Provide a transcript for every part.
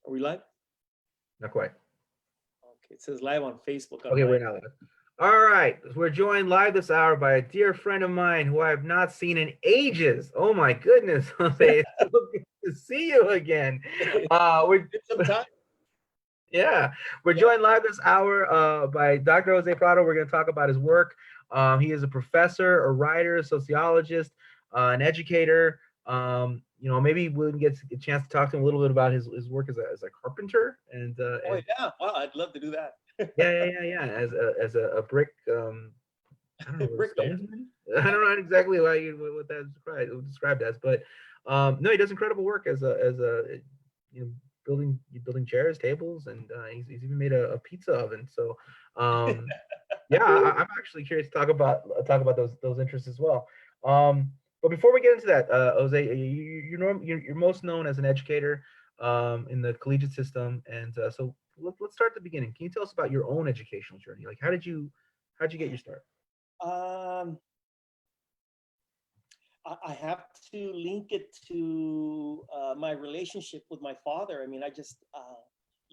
Are we live? Not quite. Okay, it says live on Facebook. Okay, we're now live. All right, we're joined live this hour by a dear friend of mine who I have not seen in ages. Oh my goodness, Jose, it's so good to see you again. We're some time. Yeah, we're joined live this hour by Dr. Jose Prado. We're going to talk about his work. He is a professor, a writer, a sociologist, an educator. Maybe we'll get a chance to talk to him a little bit about his work as a carpenter. And yeah, wow, I'd love to do that. yeah. As a brick. I don't know. Bricklayer. I don't know exactly what that's described as, but no, he does incredible work as a building chairs, tables, and he's even made a pizza oven. So yeah, I'm actually curious to talk about those interests as well. But before we get into that, Jose, you're most known as an educator in the collegiate system, and so let's start at the beginning. Can you tell us about your own educational journey? Like, how'd you get your start? I have to link it to my relationship with my father. I mean, I just,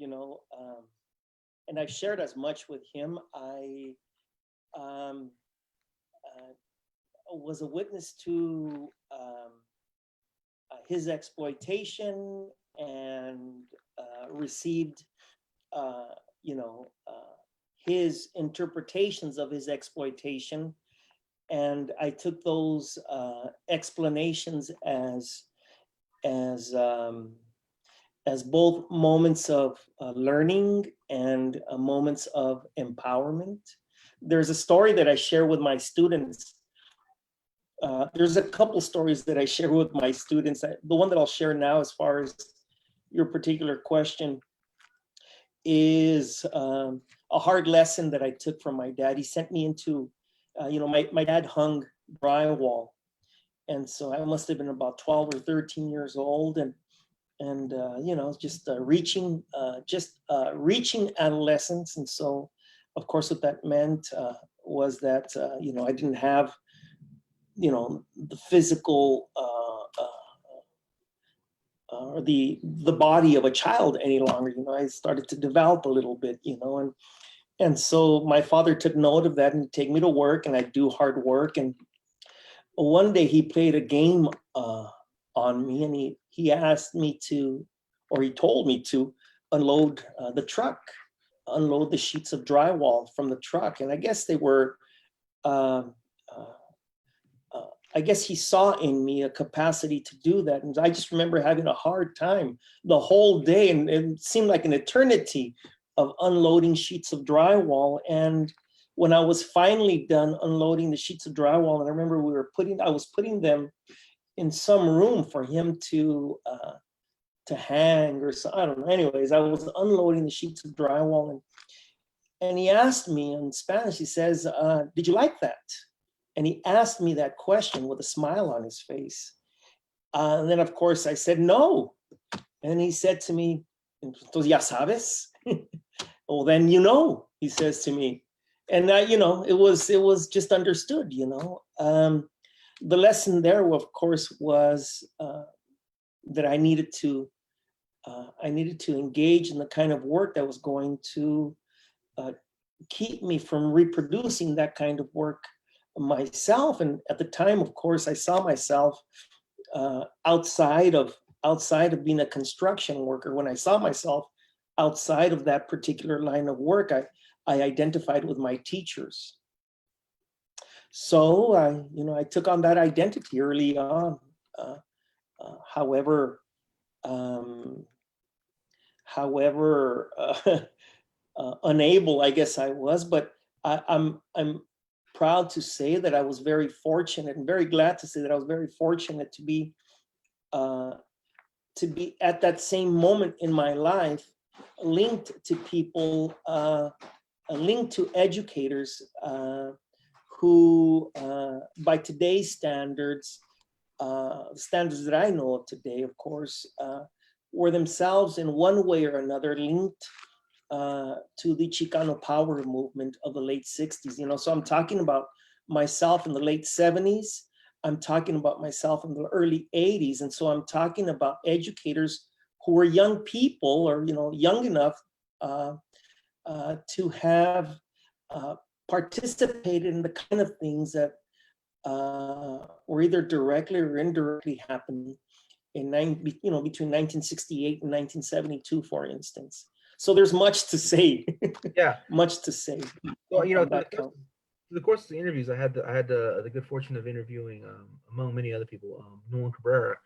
and I've shared as much with him. I was a witness to his exploitation and received, his interpretations of his exploitation. And I took those explanations as both moments of learning and moments of empowerment. There's a story that I share with my students. There's a couple stories that I share with my students. The one that I'll share now, as far as your particular question, is a hard lesson that I took from my dad. He sent me into, my dad hung drywall. And so I must have been about 12 or 13 years old, and just reaching adolescence. And so, of course, what that meant was that, I didn't have, the physical or the body of a child any longer. I started to develop a little bit, and so my father took note of that and he'd take me to work, and I'd do hard work. And one day he played a game on me, and he asked me to, or he told me to unload the truck, unload the sheets of drywall from the truck. And I guess they were, I guess he saw in me a capacity to do that. And I just remember having a hard time the whole day, and it seemed like an eternity of unloading sheets of drywall. And when I was finally done unloading the sheets of drywall, and I remember I was putting them in some room for him to hang, or so, I don't know. Anyways, I was unloading the sheets of drywall, and he asked me in Spanish, he says, "Did you like that?" And he asked me that question with a smile on his face. And then, of course, I said no. And he said to me, "Entonces ya sabes?" Well, then he says to me. And it was just understood. The lesson there, of course, was that I needed to engage in the kind of work that was going to keep me from reproducing that kind of work myself. And at the time, of course, I saw myself outside of being a construction worker. When I saw myself outside of that particular line of work, I identified with my teachers. So I took on that identity early on. However, unable, I guess I was, but I'm proud to say that I was very fortunate, and very glad to say that I was very fortunate to be at that same moment in my life, linked to people, linked to educators who, by today's standards, standards that I know of today, of course, were themselves in one way or another linked to the Chicano power movement of the late 60s. So I'm talking about myself in the late 70s. I'm talking about myself in the early 80s. And so I'm talking about educators who were young people, or, young enough to have participated in the kind of things that were either directly or indirectly happening between 1968 and 1972, for instance. So there's much to say. Yeah. Much to say. Well, on that count. through the course of the interviews, I had the good fortune of interviewing, among many other people, Nolan Cabrera,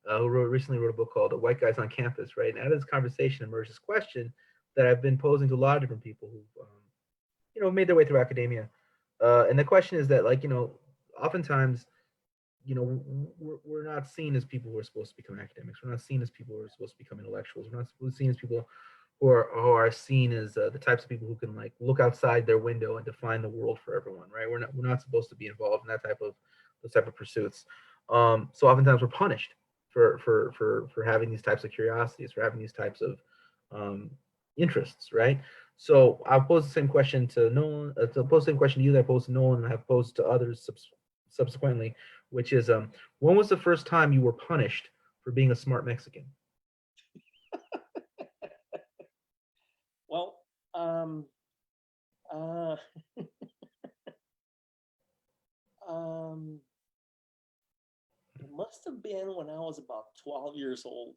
who recently wrote a book called "White Guys on Campus." Right, and out of this conversation emerged this question that I've been posing to a lot of different people who, made their way through academia, and the question is that, oftentimes, we're not seen as people who are supposed to become academics. We're not seen as people who are supposed to become intellectuals. We're not seen as people who are seen as the types of people who can look outside their window and define the world for everyone, right? We're not supposed to be involved in those type of pursuits. So oftentimes we're punished for having these types of curiosities, for having these types of interests, right? So I'll pose the same question to Nolan, to pose the same question to you that I posed to Nolan, and I have posed to others subsequently, which is, when was the first time you were punished for being a smart Mexican? Well, it must have been when I was about 12 years old.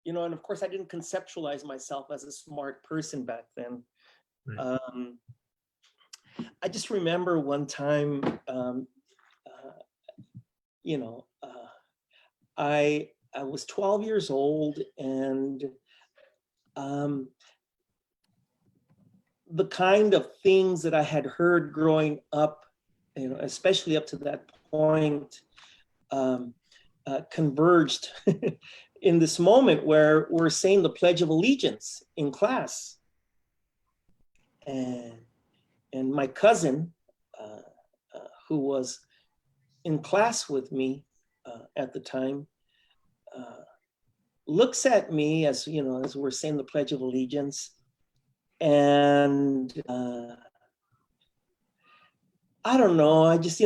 And of course I didn't conceptualize myself as a smart person back then. Right. I just remember one time, I was 12 years old, and the kind of things that I had heard growing up, especially up to that point, converged in this moment where we're saying the Pledge of Allegiance in class. And my cousin, who was in class with me at the time, looks at me as we're saying the Pledge of Allegiance, and I don't know, I just,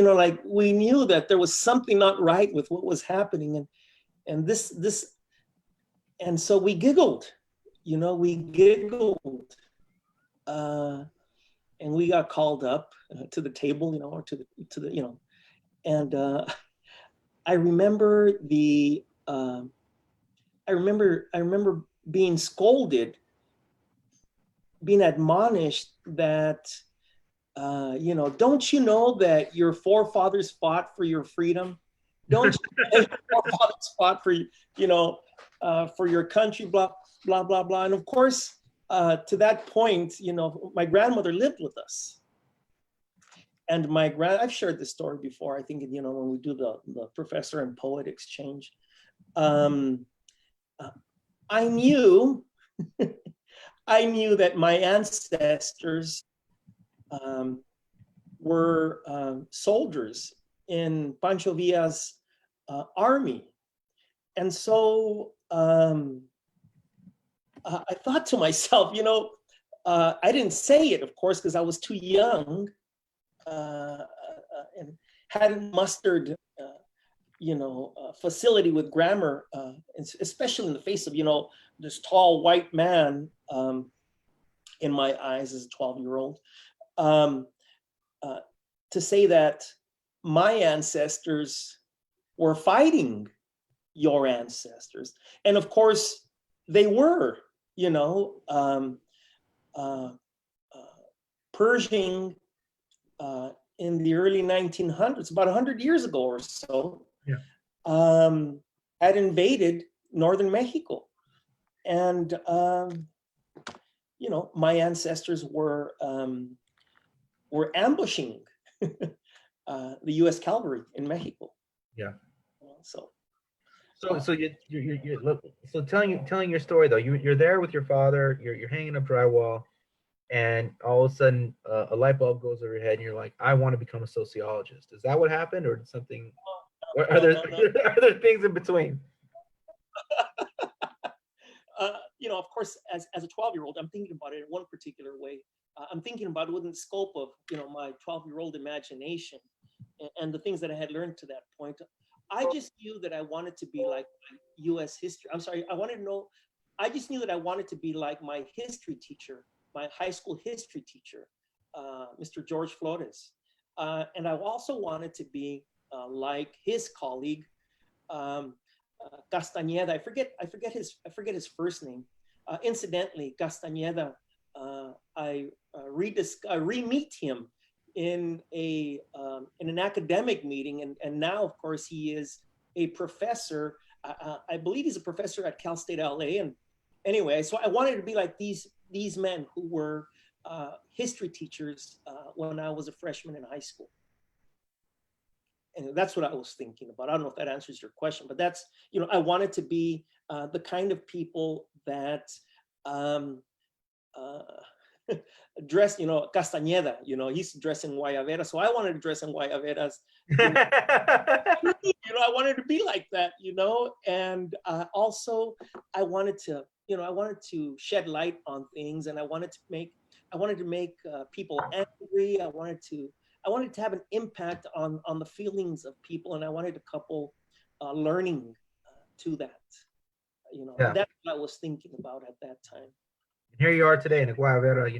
we knew that there was something not right with what was happening, and this, and so we giggled, and we got called up to the table, or to the, and I remember I remember being scolded, being admonished that, don't you know that your forefathers fought for your freedom? Don't you know your forefathers fought for your country, blah, blah, blah, blah. And of course, to that point, my grandmother lived with us. And I've shared this story before, I think, when we do the professor and poet exchange. I knew that my ancestors were soldiers in Pancho Villa's army. And so I thought to myself, I didn't say it, of course, because I was too young and hadn't mustered facility with grammar, especially in the face of, this tall white man in my eyes as a 12-year-old, to say that my ancestors were fighting your ancestors. And of course, they were, Pershing in the early 1900s, about 100 years ago or so, had invaded northern Mexico. And, my ancestors were ambushing the U.S. cavalry in Mexico. Yeah. So telling your story though, you're there with your father, you're hanging up drywall, and all of a sudden a light bulb goes over your head, and you're like, I want to become a sociologist. Is that what happened, or did something? Are there things in between? of course, as a 12-year-old, I'm thinking about it in one particular way. I'm thinking about it within the scope of, my 12-year-old imagination and the things that I had learned to that point. I just knew that I wanted to be like my U.S. history. I'm sorry, I just knew that I wanted to be like my history teacher, my high school history teacher, Mr. George Flores. And I also wanted to be like his colleague, um, Castañeda. I forget his first name. Incidentally, Castañeda, I re-meet him in an academic meeting, and now, of course, he is a professor. I believe he's a professor at Cal State LA. And anyway, so I wanted to be like these men who were history teachers when I was a freshman in high school. And that's what I was thinking about. I don't know if that answers your question, but that's, I wanted to be the kind of people that um, uh, dress, Castañeda, he's dressed in guayabera. So I wanted to dress in guayaberas. I wanted to be like that, and also I wanted to shed light on things, and I wanted to make people angry. I wanted to have an impact on the feelings of people, and I wanted to couple learning to that. Yeah. That's what I was thinking about at that time. Here you are today in a Guayabera,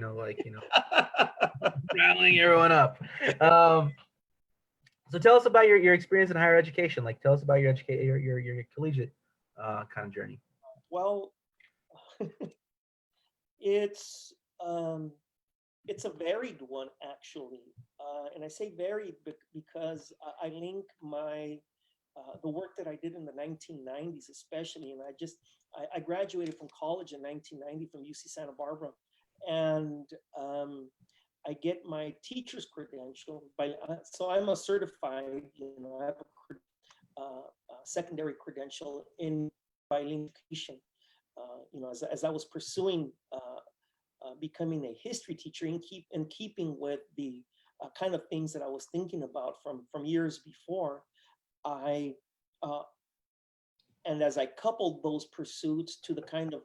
rattling everyone up. So tell us about your experience in higher education. Like, tell us about your collegiate kind of journey. Well, it's it's a varied one, actually, and I say varied because I link the work that I did in the 1990s, especially, and I graduated from college in 1990 from UC Santa Barbara, and I get my teacher's credential so I'm a certified, I have a secondary credential in bilingual education. As I was pursuing becoming a history teacher, in keeping with the kind of things that I was thinking about from years before, I and as I coupled those pursuits to the kind of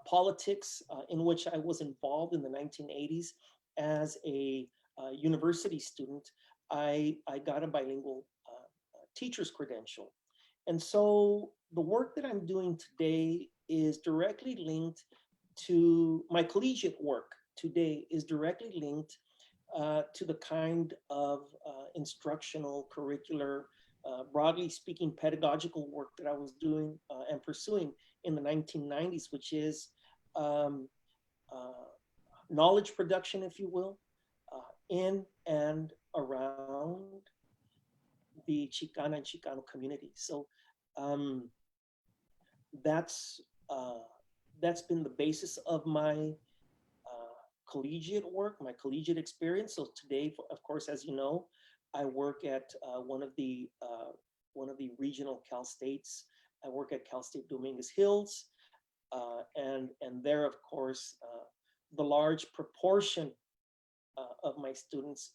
politics in which I was involved in the 1980s as a university student, I got a bilingual teacher's credential. And so the work that I'm doing today is directly linked to my collegiate work today, is directly linked to the kind of instructional, curricular, broadly speaking, pedagogical work that I was doing and pursuing in the 1990s, which is knowledge production, if you will, in and around the Chicana and Chicano community. So that's been the basis of my collegiate work, my collegiate experience. So today, of course, as you know, I work at one of the regional Cal States. I work at Cal State Dominguez Hills, and there, of course, the large proportion of my students,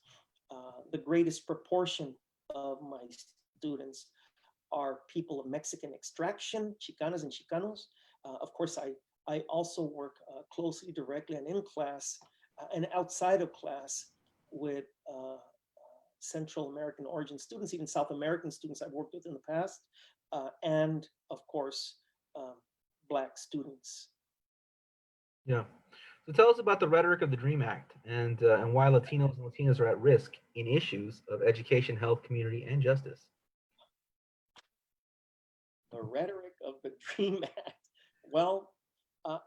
the greatest proportion of my students are people of Mexican extraction, Chicanas and Chicanos. Of course, I also work closely, directly, and in class and outside of class with Central American origin students, even South American students I've worked with in the past, and of course, Black students. Yeah. So tell us about the rhetoric of the DREAM Act and why Latinos and Latinas are at risk in issues of education, health, community, and justice. The rhetoric of the DREAM Act. Well,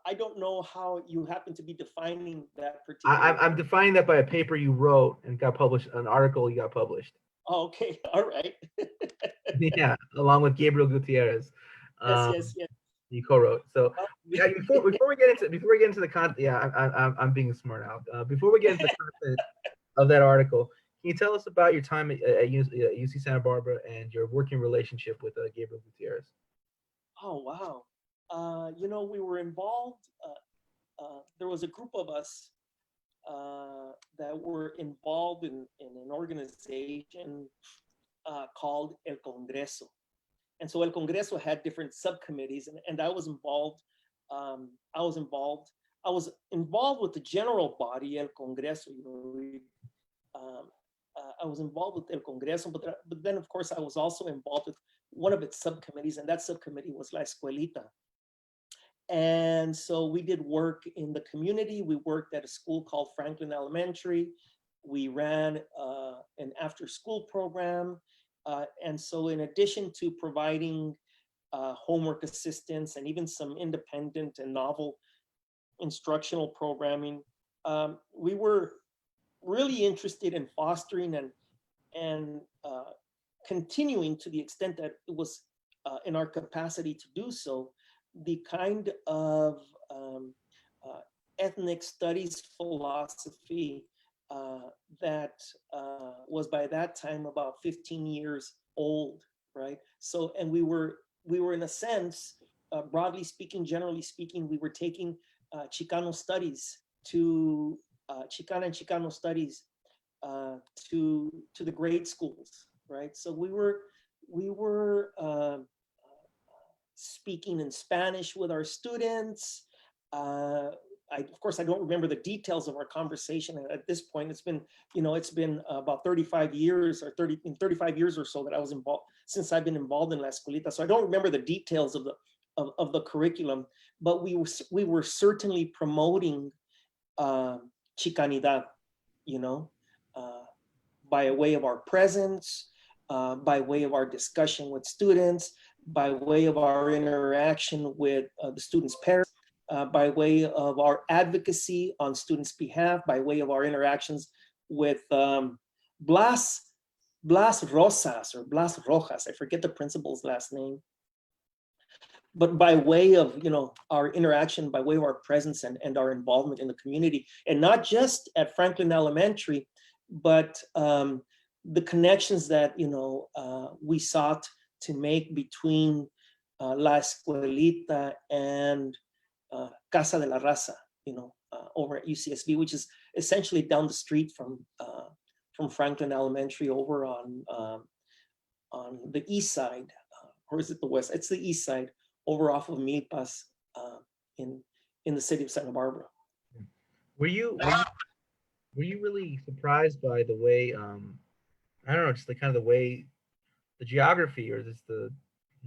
I don't know how you happen to be defining that particular. I'm defining that by a paper you wrote and got published, an article you got published. Oh, okay, all right. Yeah, along with Gabriel Gutierrez. Yes. You co-wrote. So yeah, before we get into the content, yeah, I'm being smart out. Before we get into the content of that article, can you tell us about your time at UC Santa Barbara and your working relationship with Gabriel Gutierrez? Oh, wow. We were involved. There was a group of us that were involved in an organization called El Congreso. And so El Congreso had different subcommittees, and I was involved I was involved. I was involved with the general body, El Congreso. You know, I was involved with El Congreso, but then of course I was also involved with one of its subcommittees, and that subcommittee was La Escuelita. And so we did work in the community. We worked at a school called Franklin Elementary. We ran an after-school program. And so in addition to providing homework assistance and even some independent and novel instructional programming, we were really interested in fostering and continuing, to the extent that it was in our capacity to do so, the kind of ethnic studies philosophy that was by that time about 15 years old, right? So, and we were in a sense, broadly speaking, generally speaking, we were taking Chicano studies to Chicana and Chicano studies to the grade schools, right? So we were speaking in Spanish with our students. Of course, I don't remember the details of our conversation at this point. It's been, it's been about 35 years or 35 years or so that I was involved, since I've been involved in La Escuelita. So I don't remember the details of the curriculum, but we were certainly promoting Chicanidad, by way of our presence, by way of our discussion with students, by way of our interaction with the students' parents, by way of our advocacy on students' behalf, by way of our interactions with Blas Rosas or Blas Rojas, I forget the principal's last name, but by way of our interaction, by way of our presence and our involvement in the community, and not just at Franklin Elementary, but the connections that we sought to make between La Escuelita and Casa de la Raza, over at UCSB, which is essentially down the street from Franklin Elementary, over on the east side, or is it the west? It's the east side, over off of Milpas, in the city of Santa Barbara. Were you really surprised by the way I don't know, just the kind of the way the geography or just the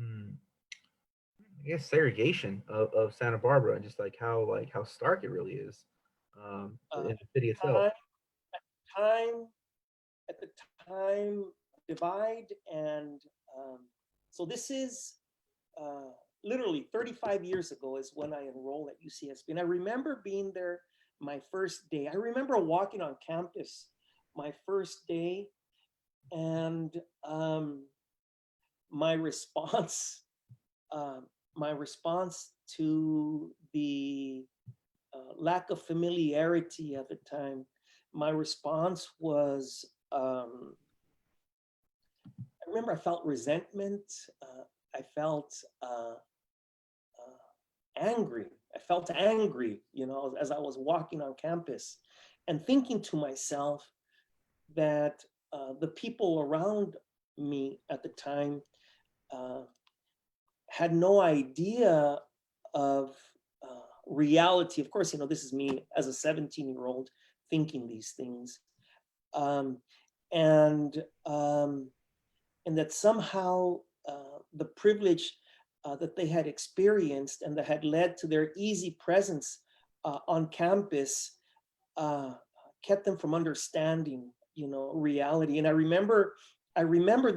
I guess segregation of Santa Barbara, and just like how stark it really is in the city itself? At the time, divide, and so this is literally 35 years ago is when I enrolled at UCSB, and I remember being there my first day. I remember walking on campus my first day, and my response to the lack of familiarity at the time, my response was, I remember I felt resentment. I felt angry. I felt angry, as I was walking on campus, and thinking to myself that the people around me at the time had no idea of reality. Of course, this is me as a 17-year-old thinking these things, and that somehow the privilege that they had experienced and that had led to their easy presence on campus kept them from understanding, reality. And I remember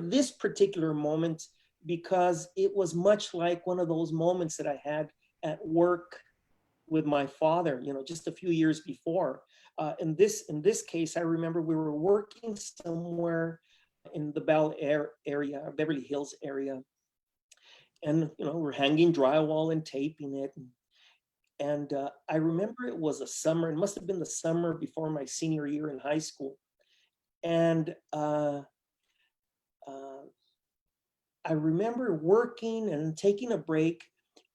this particular moment because it was much like one of those moments that I had at work with my father, just a few years before. In this case, I remember we were working somewhere in the Bel Air area, Beverly Hills area, and we're hanging drywall and taping it. And I remember it was a summer. It must have been the summer before my senior year in high school, and I remember working and taking a break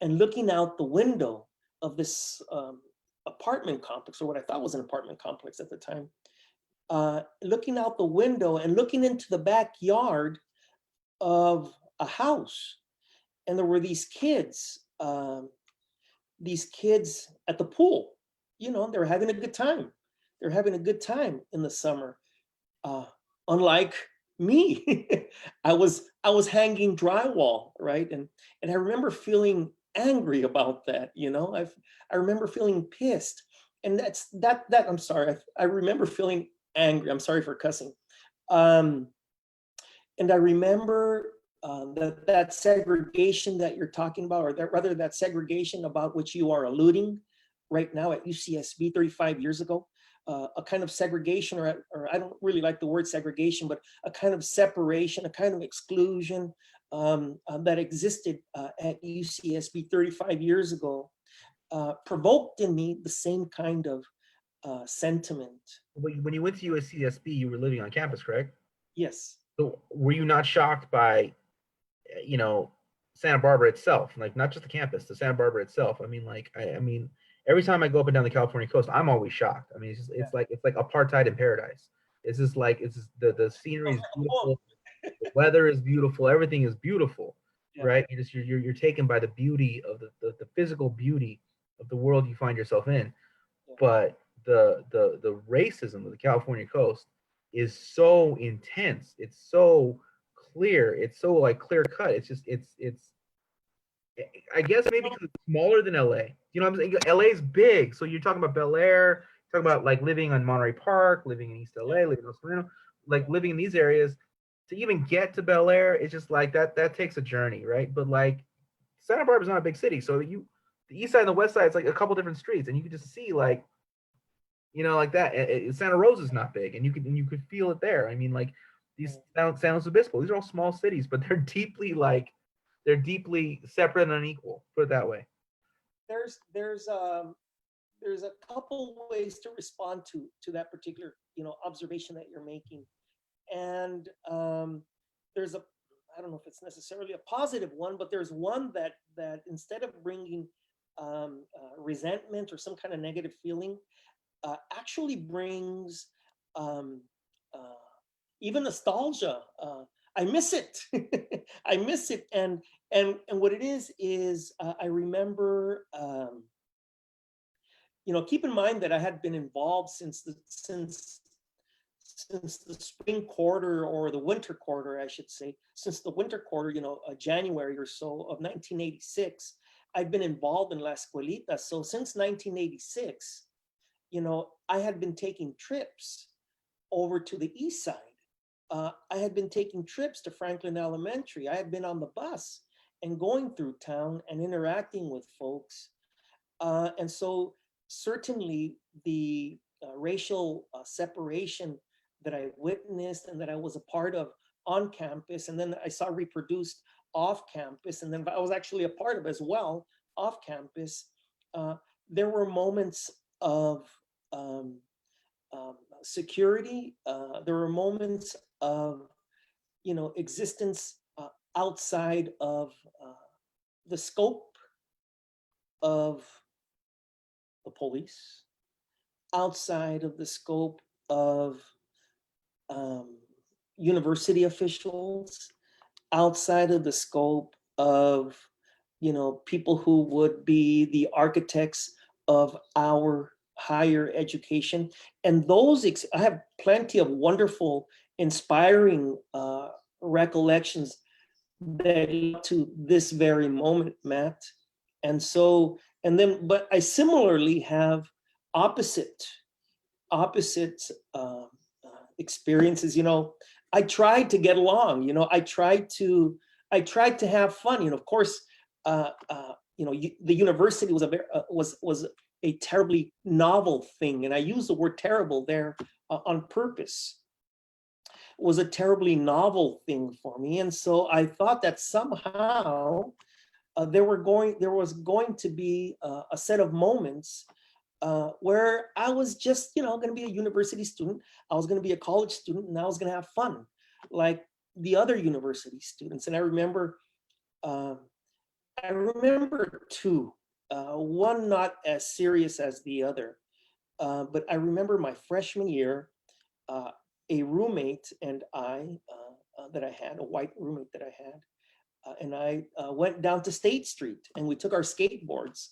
and looking out the window of this apartment complex, or what I thought was an apartment complex at the time, looking out the window and looking into the backyard of a house. And there were these kids these kids at the pool, they're having a good time. They're having a good time in the summer. Uh, Unlike me, I was hanging drywall, right? And I remember feeling angry about that. I remember feeling pissed, and I'm sorry. I remember feeling angry. I'm sorry for cussing. Um, and I remember that segregation that you're talking about, or that rather that segregation about which you are alluding right now at UCSB 35 years ago, a kind of segregation, or I don't really like the word segregation, but a kind of separation, a kind of exclusion that existed at UCSB 35 years ago, provoked in me the same kind of sentiment. When you went to USCSB, you were living on campus, correct? Yes. So were you not shocked by, you know, Santa Barbara itself, like not just the campus, the Santa Barbara itself? I mean, like, I mean, every time I go up and down the California coast, I'm always shocked. I mean, it's like apartheid in paradise. It's just the scenery is beautiful, the weather is beautiful, everything is beautiful, Yeah. right? You're taken by the beauty of the physical beauty of the world you find yourself in. Yeah. But the racism of the California coast is so intense. It's so clear. It's so like clear cut. It's just it's I guess maybe because it's smaller than LA. You know what I'm saying? LA is big. So you're talking about Bel Air, talking about like living on Monterey Park, living in East LA, living in El Sereno, like living in these areas. To even get to Bel Air, it's just like that takes a journey, right? But like Santa Barbara's not a big city. So the east side and the west side, it's like a couple different streets, and you can just see like, you know, like that. Santa Rosa's not big, and you could feel it there. I mean, like these San Luis Obispo, these are all small cities, but they're deeply separate and unequal. Put it that way. There's there's um there's a couple ways to respond to that particular observation that you're making, and there's a I don't know if it's necessarily a positive one, but there's one that instead of bringing resentment or some kind of negative feeling, actually brings um, uh, even nostalgia. I miss it. I miss it, and what it is I remember. Keep in mind that I had been involved since the spring quarter, or the winter quarter, I should say, since the winter quarter, January or so of 1986. I've been involved in La Escuelita. So since 1986, I had been taking trips over to the east side. I had been taking trips to Franklin Elementary. I had been on the bus and going through town and interacting with folks. And so certainly the racial separation that I witnessed and that I was a part of on campus, and then I saw reproduced off campus, and then I was actually a part of as well off campus. There were moments of um, security. There were moments of existence outside of the scope of the police, outside of the scope of um, university officials, outside of the scope of people who would be the architects of our higher education. And I have plenty of wonderful, inspiring recollections that lead to this very moment, Matt. And so, but I similarly have opposite opposite experiences. I tried to get along. I tried to have fun. Of course, the university was a terribly novel thing, and I use the word terrible there on purpose. Was a terribly novel thing for me, and so I thought that somehow there was going to be a set of moments where I was just, going to be a university student. I was going to be a college student, and I was going to have fun, like the other university students. And uh, I remember two, one not as serious as the other, but I remember my freshman year, uh, a roommate and that I had, a white roommate that I had, and I went down to State Street, and we took our skateboards,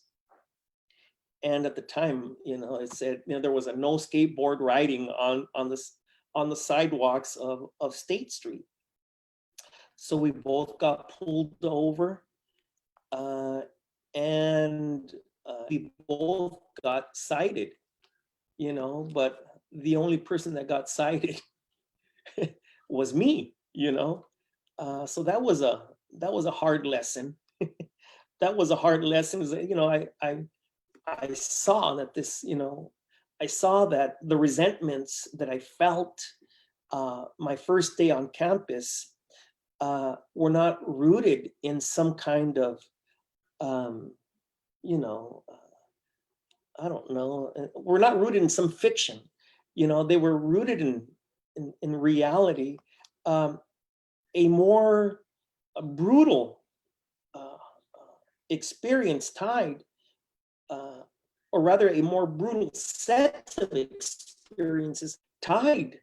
And at the time, it said, there was a no skateboard riding on the sidewalks of State Street. So we both got pulled over, and we both got cited, but the only person that got cited was me, so that was a hard lesson. That was a hard lesson. I saw that I saw that the resentments that I felt my first day on campus were not rooted in some kind of, I don't know, we're not rooted in some fiction. They were rooted in reality, a more brutal experience tied, or rather a more brutal set of experiences tied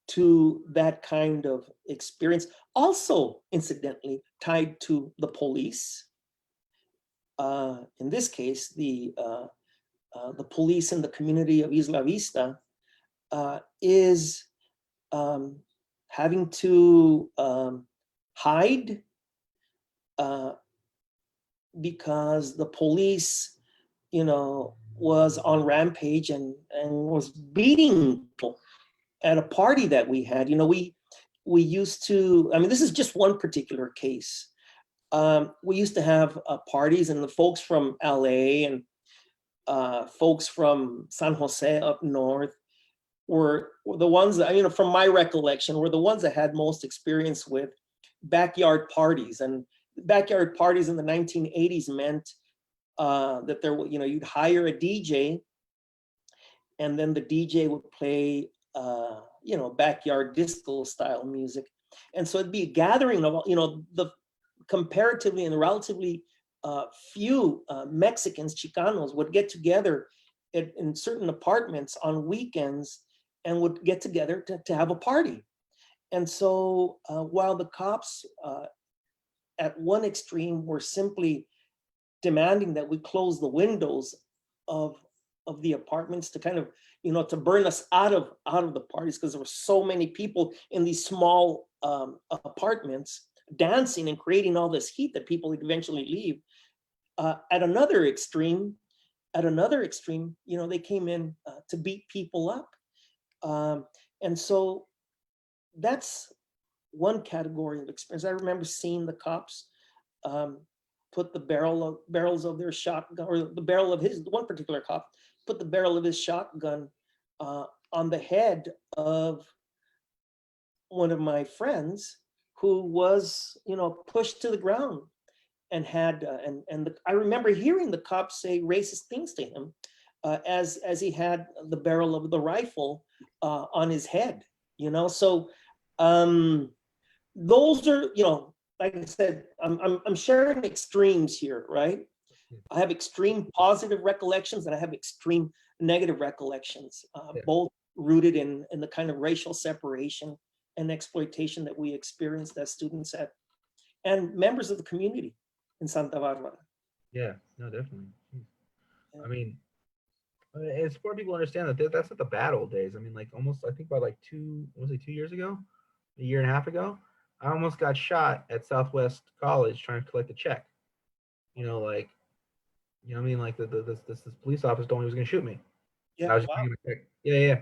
to that kind of experience. Also, incidentally, tied to the police. In this case, the police in the community of Isla Vista is having to hide because the police, was on rampage and was beating people at a party that we had. We used to, this is just one particular case. We used to have parties, and the folks from LA and folks from San Jose up north were the ones that, from my recollection, were the ones that had most experience with backyard parties. And backyard parties in the 1980s meant that there, you'd hire a DJ, and then the DJ would play, backyard disco style music. And so it'd be a gathering of, the comparatively and relatively few Mexicans, Chicanos, would get together in certain apartments on weekends and would get together to have a party. And so while the cops at one extreme were simply demanding that we close the windows of the apartments to kind of, to burn us out of the parties, because there were so many people in these small apartments dancing and creating all this heat that people would eventually leave. At another extreme, they came in to beat people up. And so that's one category of experience. I remember seeing the cops put the barrels of their shotgun, or the barrel of one particular cop put the barrel of his shotgun on the head of one of my friends who was, pushed to the ground and had, I remember hearing the cops say racist things to him as he had the barrel of the rifle on his head, So those are, like I said, I'm sharing extremes here, right? I have extreme positive recollections and I have extreme negative recollections, both rooted in the kind of racial separation and exploitation that we experienced as students and members of the community in Santa Barbara. Yeah, no, definitely. Yeah. It's important people understand that that's not the bad old days. Almost, I think about 2 years ago, a year and a half ago, I almost got shot at Southwest College trying to collect a check. This police officer told me he was going to shoot me. Yeah, I was wow. Yeah.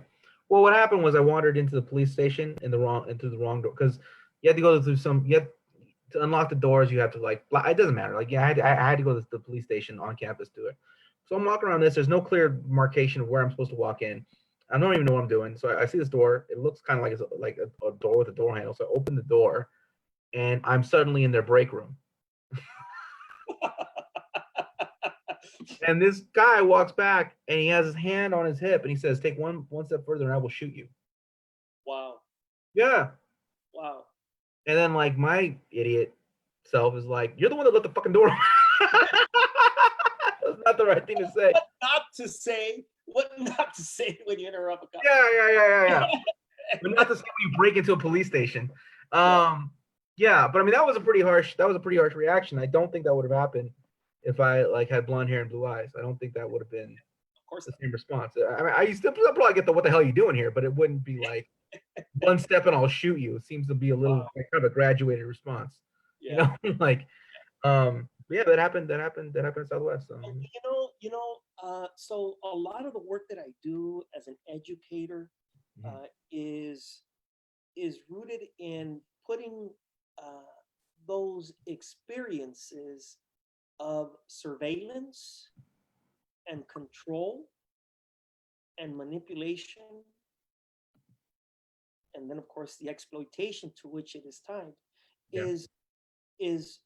Well, what happened was I wandered into the police station into the wrong door, because you had to go through to unlock the doors. You have to it doesn't matter. I had to go to the police station on campus to it. So I'm walking around this. There's no clear markation of where I'm supposed to walk in. I don't even know what I'm doing. So I see this door. It looks kind of like a door with a door handle. So I open the door, and I'm suddenly in their break room. And this guy walks back, and he has his hand on his hip, and he says, "Take one step further, and I will shoot you." Wow. Yeah. Wow. And then my idiot self is like, "You're the one that let the fucking door." That's not the right thing to say. What not to say when you interrupt a cop? Yeah. But not to say when you break into a police station. Yeah, but that was a pretty harsh reaction. I don't think that would have happened if I like had blonde hair and blue eyes. I don't think that would have been Of course the not. same response. I mean, I used to probably get the "What the hell are you doing here?" But it wouldn't be like one step and I'll shoot you. It seems to be a little Wow. like kind of a graduated response, you Yeah. know, like yeah, that happened. That happened in Southwest. So. And so a lot of the work that I do as an educator Mhm. is rooted in putting uh, those experiences of surveillance and control and manipulation, and then of course the exploitation to which it is tied, Yeah. is is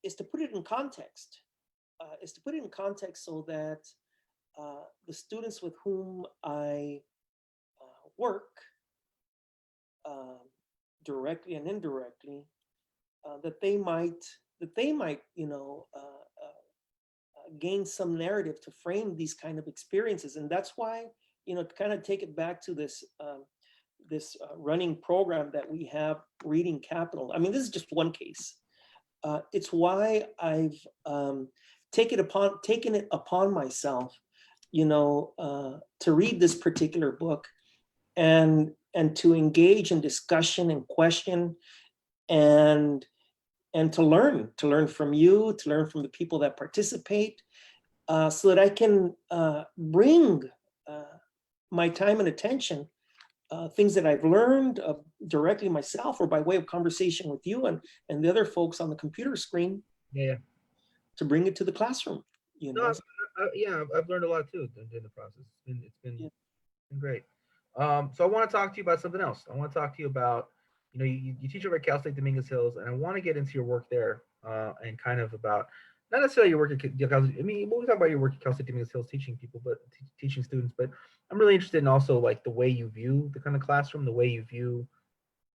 is to put it in context. Is to put it in context so that the students with whom I work, uh, directly and indirectly, that they might gain some narrative to frame these kind of experiences. And that's why, to kind of take it back to this running program that we have, Reading Capital. I mean, this is just one case. It's why I've taken it upon myself, to read this particular book and to engage in discussion and question, and to learn from you, to learn from the people that participate, so that I can bring my time and attention, things that I've learned directly myself or by way of conversation with you and the other folks on the computer screen, Yeah. to bring it to the classroom. You No, know, yeah, I've learned a lot too in the process. It's been yeah. great. So I want to talk to you about something else. I want to talk to you about, you teach over at Cal State Dominguez Hills, and I want to get into your work there, and kind of about not necessarily your work at Cal. I mean, we'll talk about your work at Cal State Dominguez Hills, teaching people, but teaching students. But I'm really interested in also like the way you view the kind of classroom, the way you view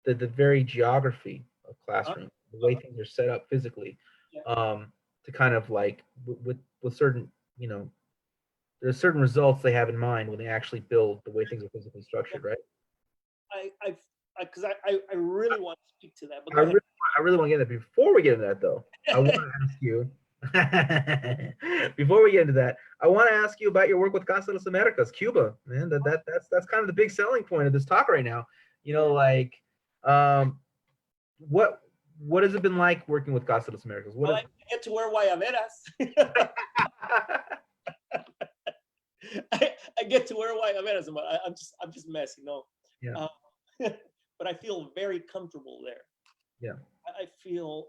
the very geography of Uh, classroom, the way things are set up physically, yeah. to kind of like with certain, there's certain results they have in mind when they actually build the way things are physically structured, right? Because I really want to speak to that, but I go ahead. really, I really want to get into that. Before we get into that, though, I want to ask you. Before we get into that, I want to ask you about your work with Casa de las Americas, Cuba. Man, that's kind of the big selling point of this talk right now. Yeah. Like, um, what what has it been like working with Casa de las Americas? What Well, is I get to wear guayaberas. I get to wear guayaberas, but I'm just messy. No, yeah, uh, but I feel very comfortable there. yeah, I feel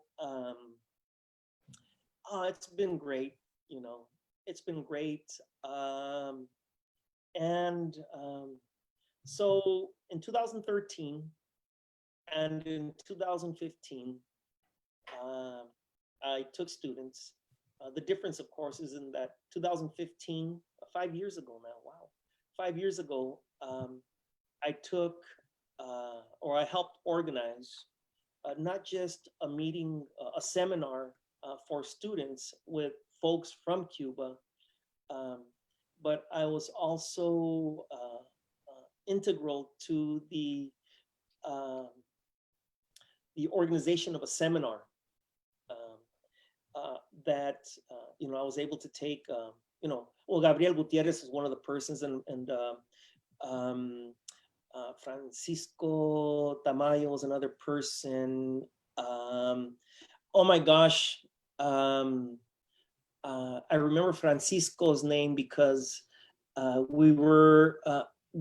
it's been great. You know, it's been great. Um, and So in 2013 and in 2015, uh, I took students. The difference, of course, is in that 2015, 5 years ago now. Wow, 5 years ago, I took or I helped organize not just a meeting, a seminar for students with folks from Cuba, um, but I was also integral to um, the organization of a seminar um, that I was able to take. Well, Gabriel Gutierrez is one of the persons, and um, Francisco Tamayo was another person. Oh my gosh, I remember Francisco's name because we were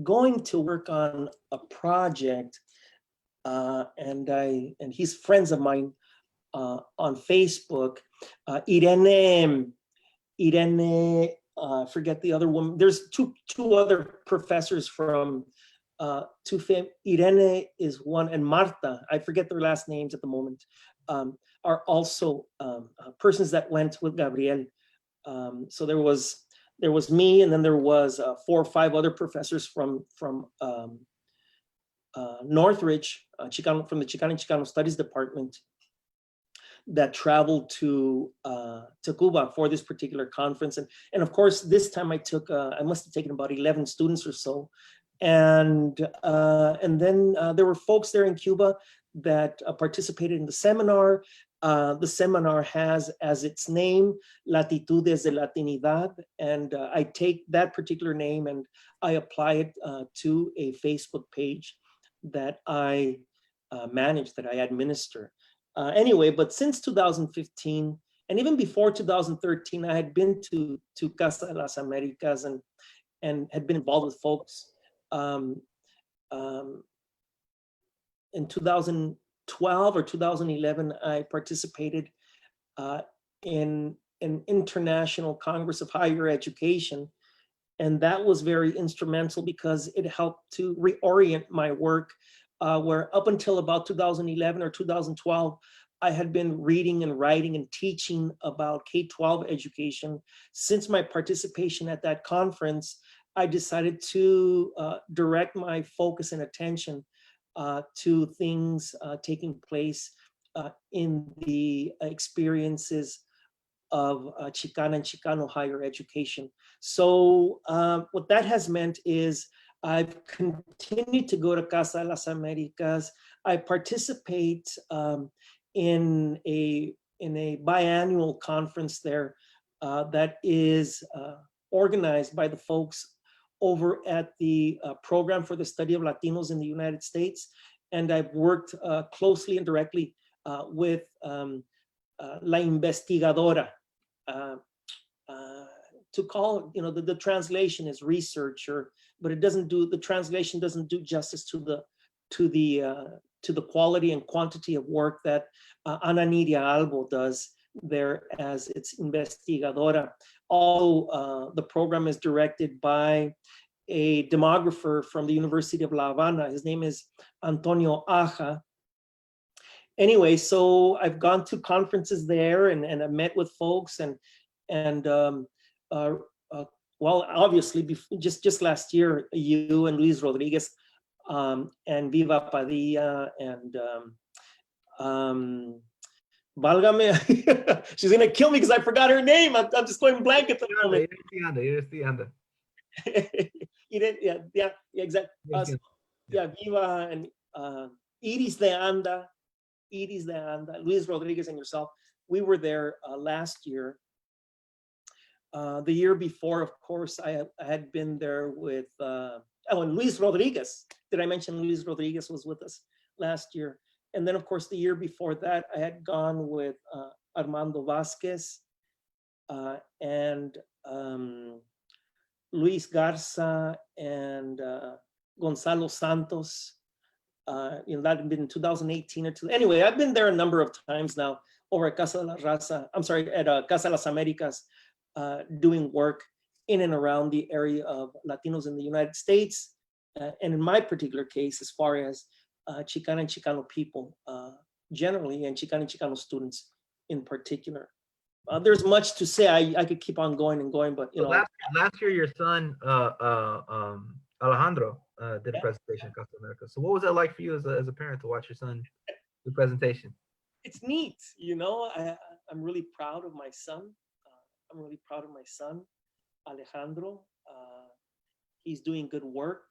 going to work on a project, and he's friends of mine on Facebook. Irene, forget the other woman. There's two other professors from Irene is one, and Marta, I forget their last names at the moment, are also persons that went with Gabriel. So there was me, and then there was 4 or 5 other professors from Northridge, Chicano, from the Chicano Studies Department, that traveled to Cuba for this particular conference. And of course, this time I must have taken about 11 students or so. And then there were folks there in Cuba that participated in the seminar. The seminar has as its name, Latitudes de Latinidad, and I take that particular name and I apply it to a Facebook page that I manage, that I administer. Anyway, but since 2015, and even before 2013, I had been to Casa de las Americas and had been involved with folks. In 2012 or 2011, I participated in an international Congress of Higher Education. And that was very instrumental because it helped to reorient my work, where up until about 2011 or 2012, I had been reading and writing and teaching about K-12 education. Since my participation at that conference, I decided to direct my focus and attention to things taking place in the experiences of Chicana and Chicano higher education. So what that has meant is I've continued to go to Casa de las Americas. I participate in a biannual conference there that is organized by the folks over at the Program for the Study of Latinos in the United States. And I've worked closely and directly with La Investigadora. To call, the translation is researcher, but it doesn't do, the translation doesn't do justice to the quality and quantity of work that Ana Nidia Albo does there as its investigadora. All the program is directed by a demographer from the University of La Habana. His name is Antonio Aja. Anyway, so I've gone to conferences there and I've met with folks well, obviously, just last year, you and Luis Rodriguez and Viva Padilla and Válgame, she's gonna kill me because I forgot her name. I'm just going blank at the moment. Yeah, exactly. Yeah, Viva and Iris de Anda, Luis Rodriguez and yourself. We were there last year. The year before, of course, I had been there with and Luis Rodriguez. Did I mention Luis Rodriguez was with us last year? And then, of course, the year before that, I had gone with Armando Vasquez and Luis Garza and Gonzalo Santos. That had been in 2018 or two. Anyway, I've been there a number of times now over at Casa de la Raza. I'm sorry, at Casa de las Americas, doing work in and around the area of Latinos in the United States. And in my particular case, as far as Chicana and Chicano people generally, and Chicana and Chicano students in particular. There's much to say. I could keep on going and going, but last year your son Alejandro did a presentation in Costa America. So what was that like for you as a parent to watch your son do presentation? It's neat, I'm really proud of my son. Alejandro. He's doing good work.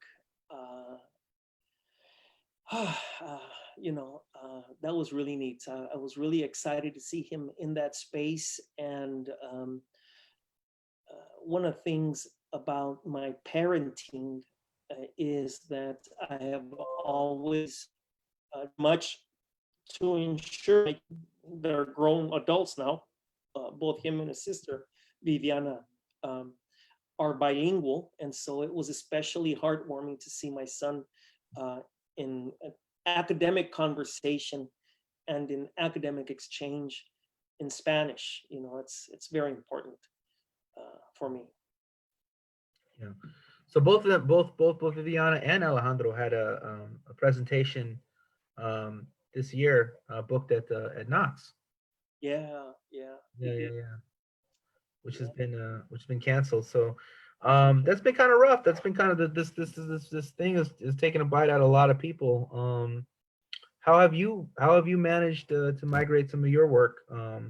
That was really neat. I was really excited to see him in that space. And one of the things about my parenting is that I have always much to ensure they're grown adults now. Both him and his sister, Viviana, are bilingual. And so it was especially heartwarming to see my son in an academic conversation and in academic exchange in Spanish. It's very important for me. Yeah. So both of them, both Viviana and Alejandro had a presentation this year booked at Knox. Yeah. Which has been canceled. So that's been kind of rough. That's been kind of this thing is taking a bite out of a lot of people. How have you managed to migrate some of your work, or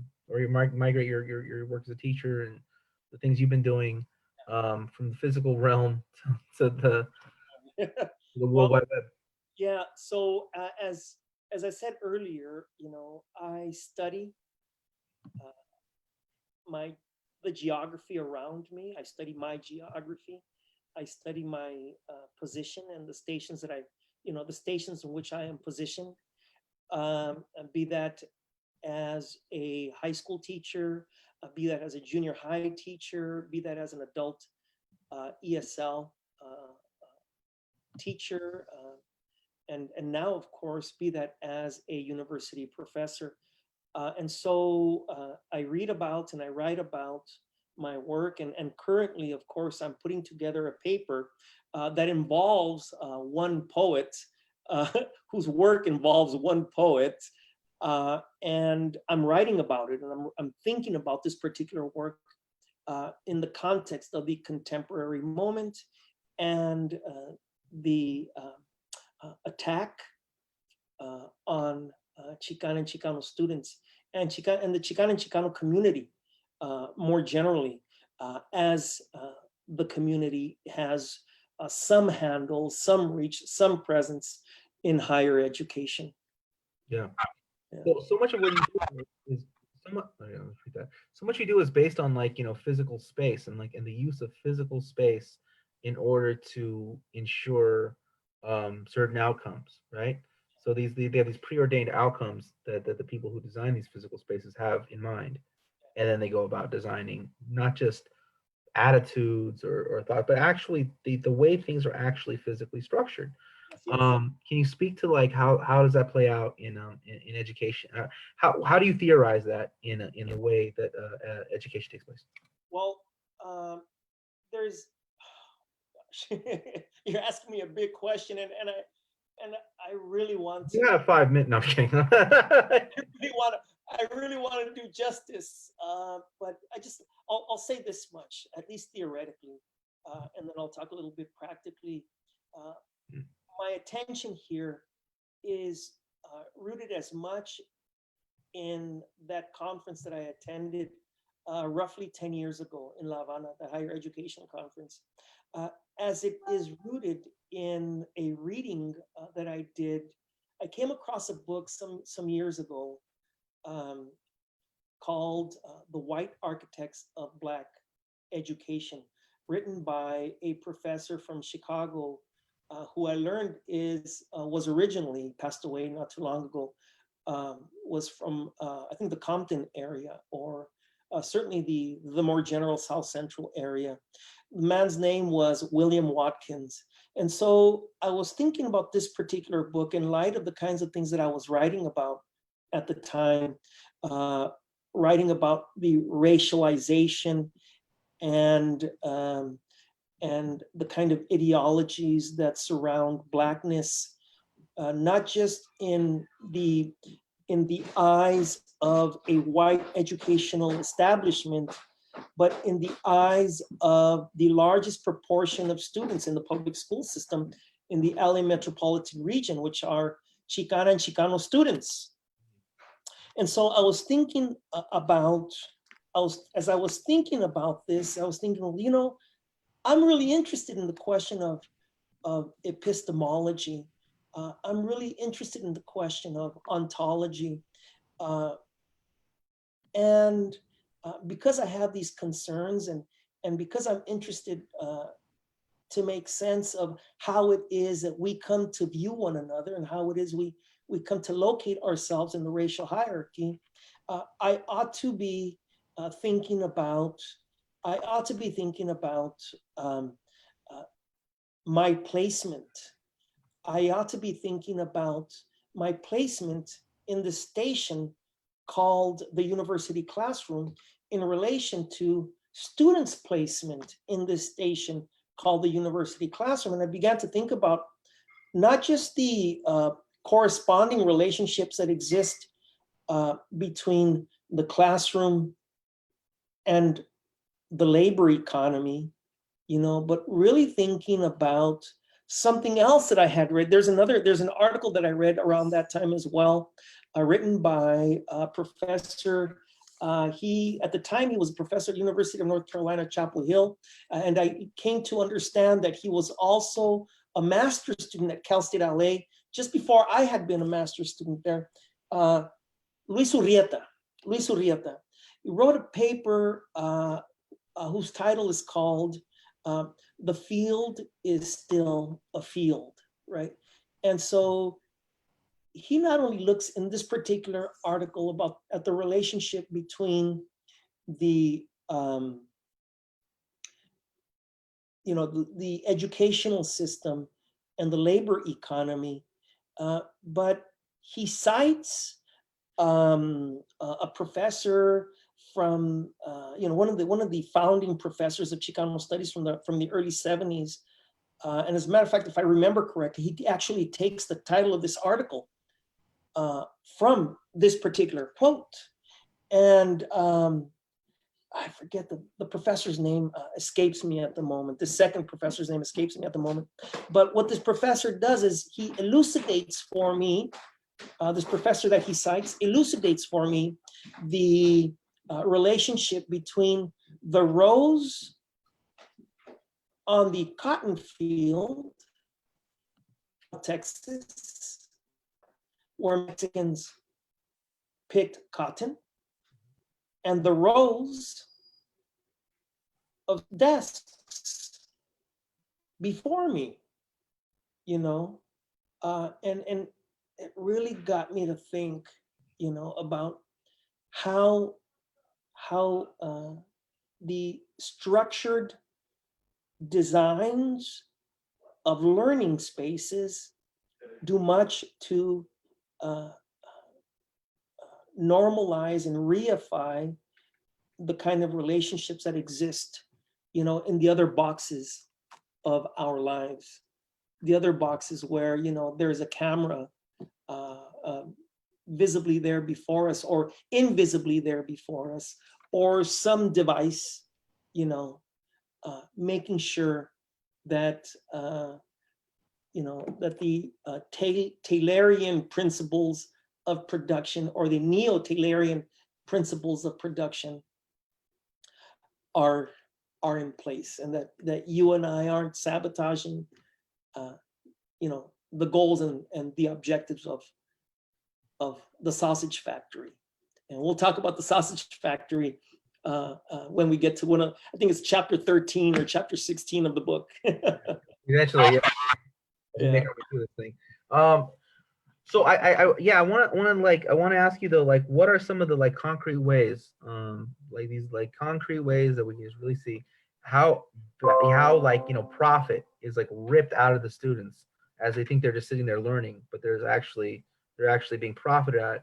migrate your work as a teacher and the things you've been doing from the physical realm to the World Wide Web? Yeah. So as as I said earlier, I study uh, my the geography around me. I study my geography. I study my position and the stations that the stations in which I am positioned. And be that as a high school teacher, be that as a junior high teacher, be that as an adult ESL teacher, and now, of course, be that as a university professor. And so I read about and I write about my work. And currently, of course, I'm putting together a paper that involves one poet, uh, whose work involves one poet. And I'm writing about it, and I'm thinking about this particular work in the context of the contemporary moment and the attack on Chicana and Chicano students and the Chicana and Chicano community more generally, as the community has some handle, some reach, some presence in higher education. Yeah. Yeah. So much of what you do is so much. Oh, yeah, let me repeat that. So much you do is based on like physical space and the use of physical space in order to ensure certain outcomes, right? So they have these preordained outcomes that the people who design these physical spaces have in mind, and then they go about designing not just attitudes or thought, but actually the way things are actually physically structured. Yes. Can you speak to like how does that play out in education? How do you theorize that in the way that education takes place? Well, there's you're asking me a big question, and I really want You to. have 5 minutes. No, I'm kidding. I really want to do justice, but I'll say this much, at least theoretically, and then I'll talk a little bit practically. Uh, my attention here is rooted as much in that conference that I attended roughly 10 years ago in La Habana, the higher education conference, uh, as it is rooted in a reading that I did. I came across a book some years ago um, called The White Architects of Black Education, written by a professor from Chicago, who I learned was originally passed away not too long ago, was from I think the Compton area, or certainly the more general South Central area. The man's name was William Watkins. And so I was thinking about this particular book in light of the kinds of things that I was writing about at the time, uh, writing about the racialization and the kind of ideologies that surround Blackness, not just in the eyes of a white educational establishment, but in the eyes of the largest proportion of students in the public school system in the LA metropolitan region, which are Chicana and Chicano students. And so I was thinking about, as I was thinking about this, I was thinking, well, I'm really interested in the question of epistemology. I'm really interested in the question of ontology. And because I have these concerns, and because I'm interested to make sense of how it is that we come to view one another and how it is we come to locate ourselves in the racial hierarchy, I ought to be thinking about um, uh, my placement. I ought to be thinking about my placement in the station called the university classroom in relation to students' placement in this station called the university classroom. And I began to think about not just the corresponding relationships that exist between the classroom and the labor economy, but really thinking about something else that I had read. There's an article that I read around that time as well, written by Professor, at the time he was a professor at University of North Carolina, Chapel Hill. And I came to understand that he was also a master's student at Cal State LA, just before I had been a master's student there, Luis Urrieta. He wrote a paper whose title is called "The Field is Still a Field," right? And so he not only looks in this particular article about at the relationship between the the educational system and the labor economy, but he cites a professor from one of the founding professors of Chicano studies from the early 70s. And as a matter of fact, if I remember correctly, he actually takes the title of this article from this particular quote. And I forget the professor's name, escapes me at the moment. The second professor's name escapes me at the moment. But what this professor does is he elucidates for me, this professor that he cites elucidates for me the relationship between the rows on the cotton field, Texas, where Mexicans picked cotton, and the rows of desks before me, and it really got me to think, about how the structured designs of learning spaces do much to normalize and reify the kind of relationships that exist, in the other boxes of our lives. The other boxes where, there's a camera visibly there before us or invisibly there before us, or some device, making sure that, that the Taylorian principles of production or the neo-Taylorian principles of production are in place, and that you and I aren't sabotaging, the goals and the objectives of the sausage factory. And we'll talk about the sausage factory when we get to I think it's chapter 13 or chapter 16 of the book. Eventually, yeah. Yeah. This thing. So I want to ask you though, like, what are some of the concrete ways, like these concrete ways that we can just really see how profit is ripped out of the students as they think they're just sitting there learning, but they're actually being profited,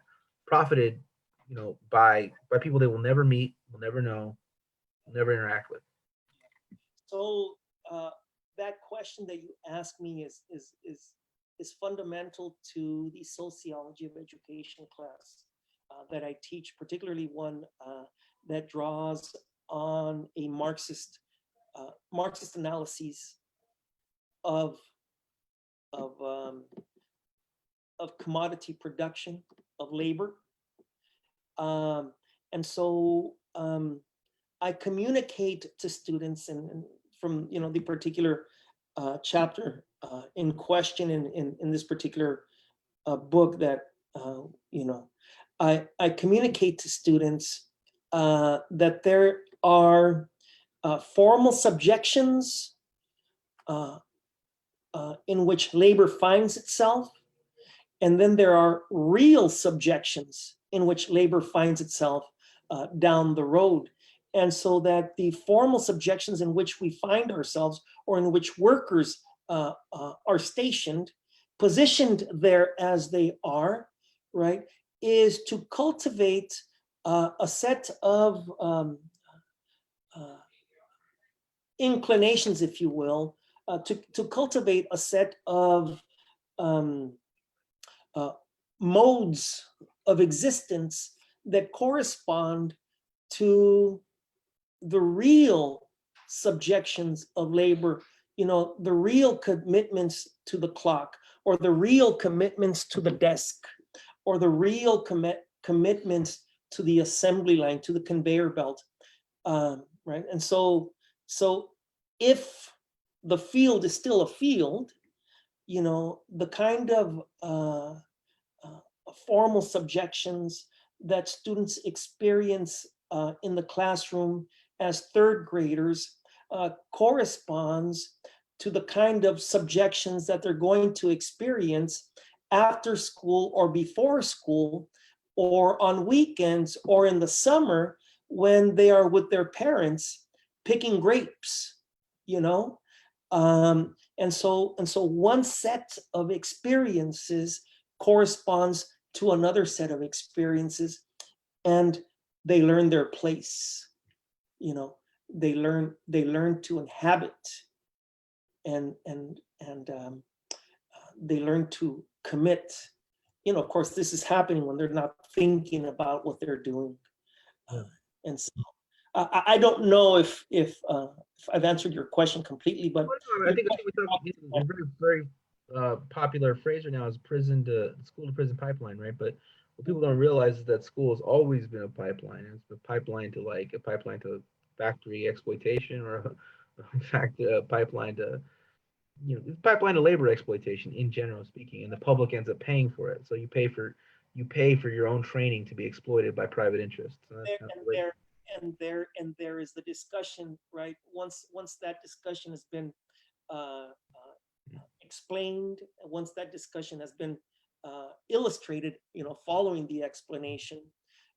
by people they will never meet, will never know, will never interact with. So that question that you asked me is fundamental to the sociology of education class that I teach, particularly one that draws on a Marxist analyses of commodity production, of labor. And so I communicate to students, and from the particular chapter in question in this particular book, that I communicate to students that there are formal subjections in which labor finds itself, and then there are real subjections in which labor finds itself down the road. And so that the formal subjections in which we find ourselves, or in which workers are stationed, positioned there as they are, right, is to cultivate a set of inclinations, if you will, to cultivate a set of modes of existence that correspond to the real subjections of labor, the real commitments to the clock, or the real commitments to the desk, or the real commitments to the assembly line, to the conveyor belt, right? And so if the field is still a field, the kind of formal subjections that students experience in the classroom as third graders corresponds to the kind of subjections that they're going to experience after school or before school or on weekends or in the summer when they are with their parents picking grapes, you know? And so one set of experiences corresponds to another set of experiences, and they learn their place. You know, they learn to inhabit, and they learn to commit. Of course, this is happening when they're not thinking about what they're doing. Yeah. And so I don't know if I've answered your question completely, but I think we talked, a very, very popular phrase right now is school to prison pipeline, right? But what people don't realize is that school has always been a pipeline. It's a pipeline to factory exploitation, or in fact, a pipeline to, it's a pipeline to labor exploitation in general speaking, and the public ends up paying for it. So you pay for your own training to be exploited by private interests. And that's there kind of and the way. there is the discussion, right? Once that discussion has been uh, explained, once that discussion has been illustrated, following the explanation,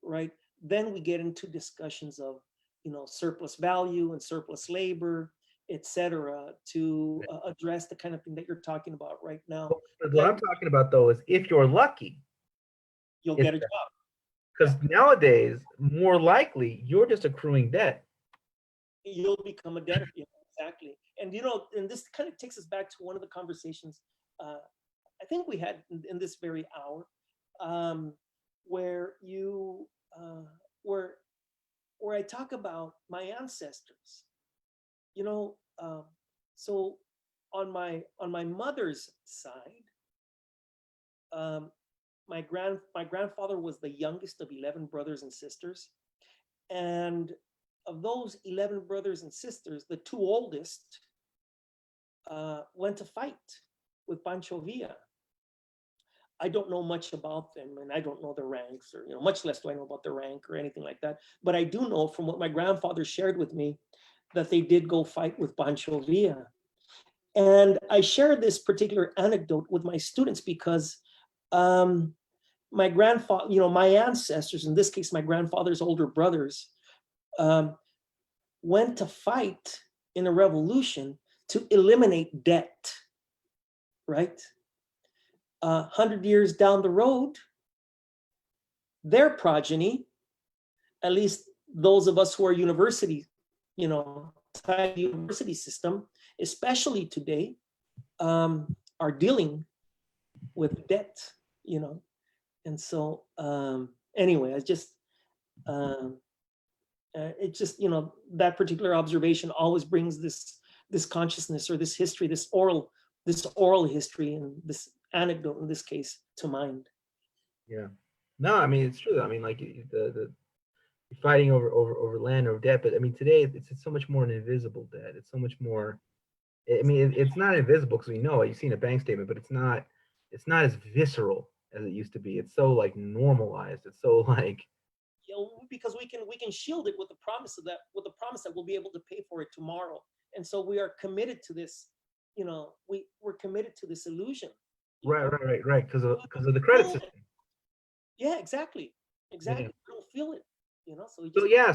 right? Then we get into discussions of, surplus value and surplus labor, etc., to address the kind of thing that you're talking about right now. But what I'm talking about though is if you're lucky, You'll it's get a job. because nowadays, more likely, you're just accruing debt. You'll become a debtor. Yeah, exactly. And this kind of takes us back to one of the conversations I think we had in this very hour, where you where I talk about my ancestors. You know, so on my mother's side, um, my grandfather was the youngest of 11 brothers and sisters, and of those 11 brothers and sisters, the two oldest went to fight with Pancho Villa. I don't know much about them, and I don't know their ranks, or much less do I know about their rank or anything like that. But I do know from what my grandfather shared with me that they did go fight with Pancho Villa. And I share this particular anecdote with my students because um, my grandfather, my ancestors, in this case, my grandfather's older brothers, um, went to fight in a revolution to eliminate debt, right? 100 years down the road, their progeny, at least those of us who are university, university system, especially today, are dealing with debt, and so anyway, um, it's just that particular observation always brings this consciousness, or this history, this oral history, and this anecdote in this case to mind. Yeah. No, I mean it's true. I mean, like the fighting over land or debt, but I mean today it's so much more an invisible debt. It's so much more. I mean, it's not invisible because we know it. You've seen a bank statement, but it's not as visceral as it used to be. It's so like normalized. It's so like. Because we can shield it with the promise that we'll be able to pay for it tomorrow, and so we are committed to this. We're committed to this illusion. Right. Because of the credit system. Yeah, exactly. Yeah. We don't feel it. So we So just. yeah,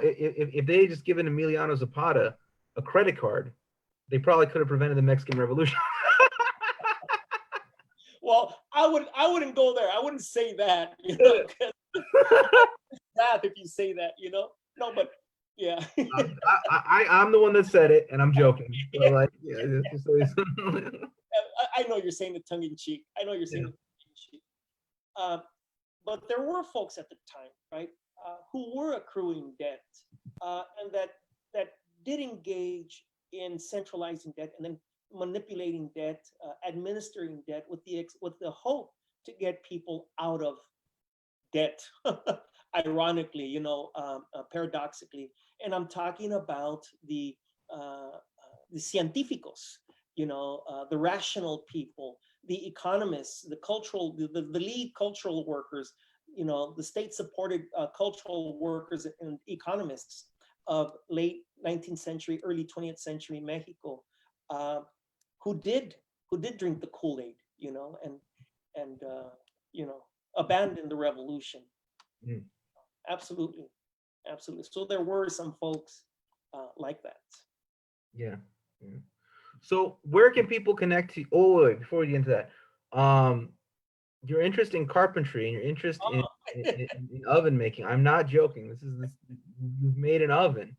if they had just given Emiliano Zapata a credit card, they probably could have prevented the Mexican Revolution. Well, I wouldn't go there. I wouldn't say that. That if you say that, no, but yeah. I'm the one that said it, and I'm joking. So Yeah. like, yeah, I know you're saying it tongue in cheek. I know you're saying it tongue in cheek. But there were folks at the time, right, who were accruing debt, and that did engage in centralizing debt and then manipulating debt, administering debt with the hope to get people out of debt. Ironically, paradoxically, and I'm talking about the científicos, the rational people, the economists, the cultural, the lead cultural workers, the state-supported cultural workers and economists of late 19th century, early 20th century Mexico, uh, who did drink the Kool-Aid, and abandon the revolution. Mm. Absolutely, absolutely. So there were some folks like that. Yeah. Yeah. So where can people connect to? Oh, wait, before we get into that, your interest in carpentry and your interest in, in oven making. I'm not joking. This you've made an oven.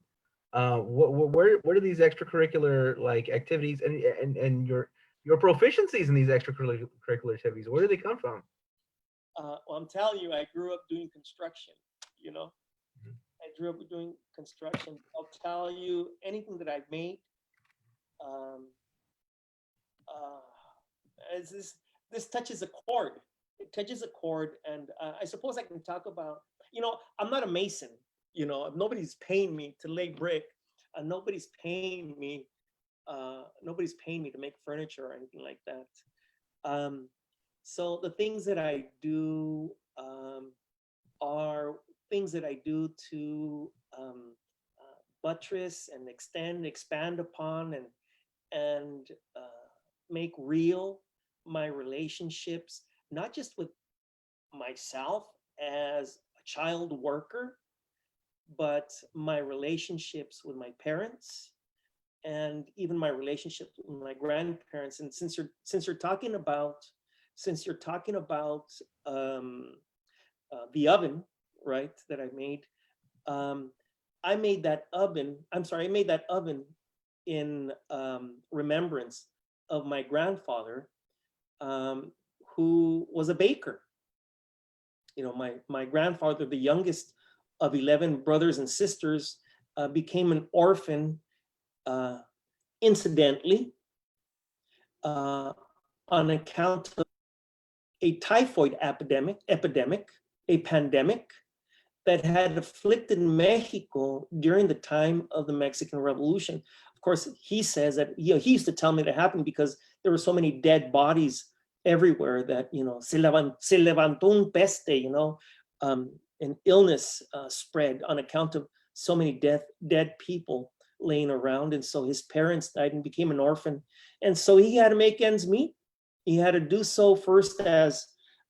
Where do these extracurricular like activities and your proficiencies in these extracurricular activities, where do they come from? Well, I'm telling you, I grew up doing construction. Mhm. I grew up doing construction. I'll tell you, anything that I've made, um, as this touches a chord. It touches a chord, and I suppose I can talk about. I'm not a mason. Nobody's paying me to lay brick. Nobody's paying me. Nobody's paying me to make furniture or anything like that. Um, so the things that I do are things that I do to buttress and expand upon, and make real my relationships, not just with myself as a child worker, but my relationships with my parents, and even my relationship with my grandparents. And since you're talking about the oven, right, that um, I made that oven. I'm sorry, I made that oven in remembrance of my grandfather, um, who was a baker. My grandfather, the youngest of 11 brothers and sisters, became an orphan, uh, incidentally, uh, on account of a typhoid epidemic, a pandemic that had afflicted Mexico during the time of the Mexican Revolution. Of course, he says that, he used to tell me that happened because there were so many dead bodies everywhere that, se levantó un peste, an illness spread on account of so many dead people laying around. And so his parents died and became an orphan. And so he had to make ends meet. He had to do so first as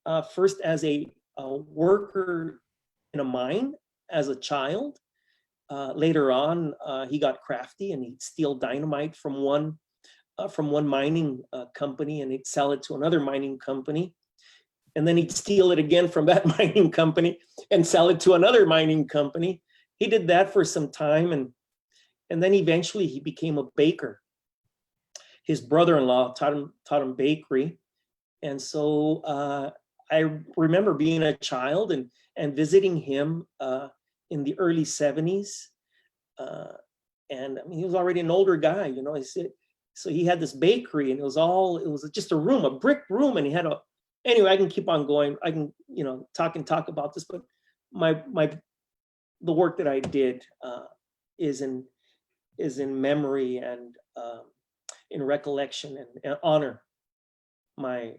a worker in a mine as a child. Later on, he got crafty and he'd steal dynamite from one mining company, and he'd sell it to another mining company. And then he'd steal it again from that mining company and sell it to another mining company. He did that for some time, and then eventually he became a baker. His brother-in-law taught him bakery. And so I remember being a child and visiting him in the early 70s. And I mean, he was already an older guy, so he had this bakery, and it was just a room, a brick room. And he had anyway, I can keep on going. I can, talk about this, but the work that I did is in memory and in recollection and honor my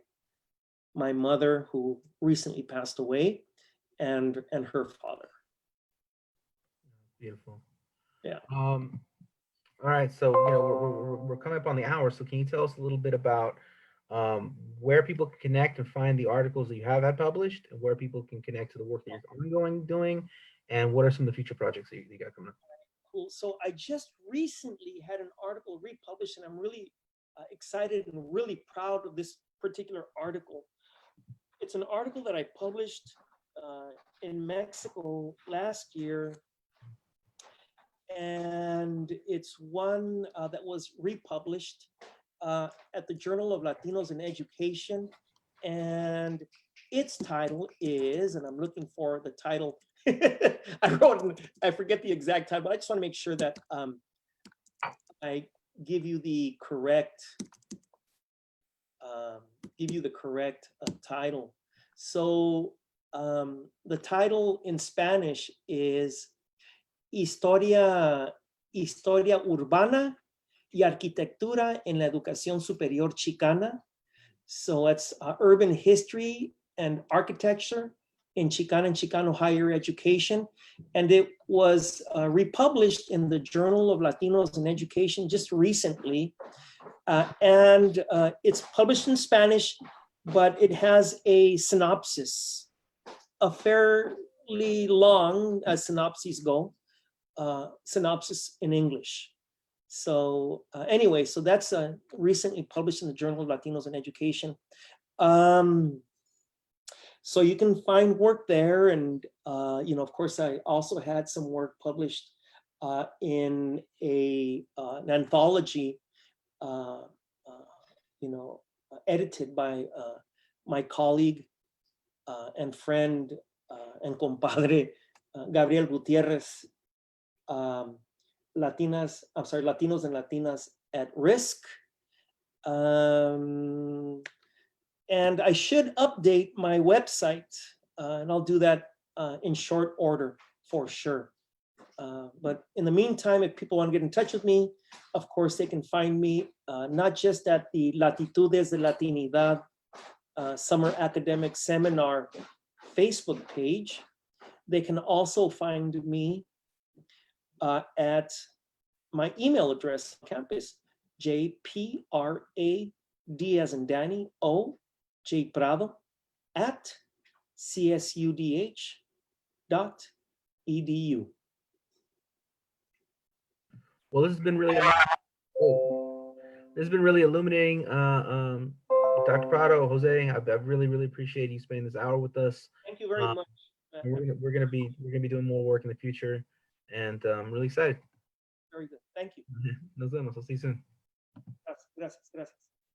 mother, who recently passed away, and her father. Beautiful. Yeah. All right. So we're coming up on the hour. So can you tell us a little bit about where people can connect and find the articles that you have had published, and where people can connect to the work that you're ongoing doing, and what are some of the future projects that you got coming up? Cool. So I just recently had an article republished, and I'm really excited and really proud of this particular article. It's an article that I published in Mexico last year, and it's one that was republished at the Journal of Latinos in Education, and its title is, and I'm looking for the title. I forget the exact title, but I just want to make sure that I give you the correct title. So the title in Spanish is Historia Urbana y Arquitectura en la Educación Superior Chicana. So it's urban history and architecture in Chicana and Chicano higher education. And it was republished in the Journal of Latinos in Education just recently. And it's published in Spanish, but it has a synopsis, a fairly long, as synopses go, synopsis in English. So anyway, so that's recently published in the Journal of Latinos in Education. So you can find work there. And, of course, I also had some work published in an anthology, edited by my colleague and friend and compadre, Gabriel Gutierrez, Latinos and Latinas at Risk. And I should update my website, and I'll do that in short order for sure. But in the meantime, if people want to get in touch with me, of course, they can find me not just at the Latitudes de Latinidad Summer Academic Seminar Facebook page. They can also find me at my email address on campus, jprad as in Danny, O, J Prado at csudh.edu. Well, this has been really illuminating. Dr. Prado, Jose, I've really appreciated you spending this hour with us. Thank you very much. We're gonna be doing more work in the future, and I'm really excited. Very good. Thank you. Nos vemos. I'll see you soon. Gracias.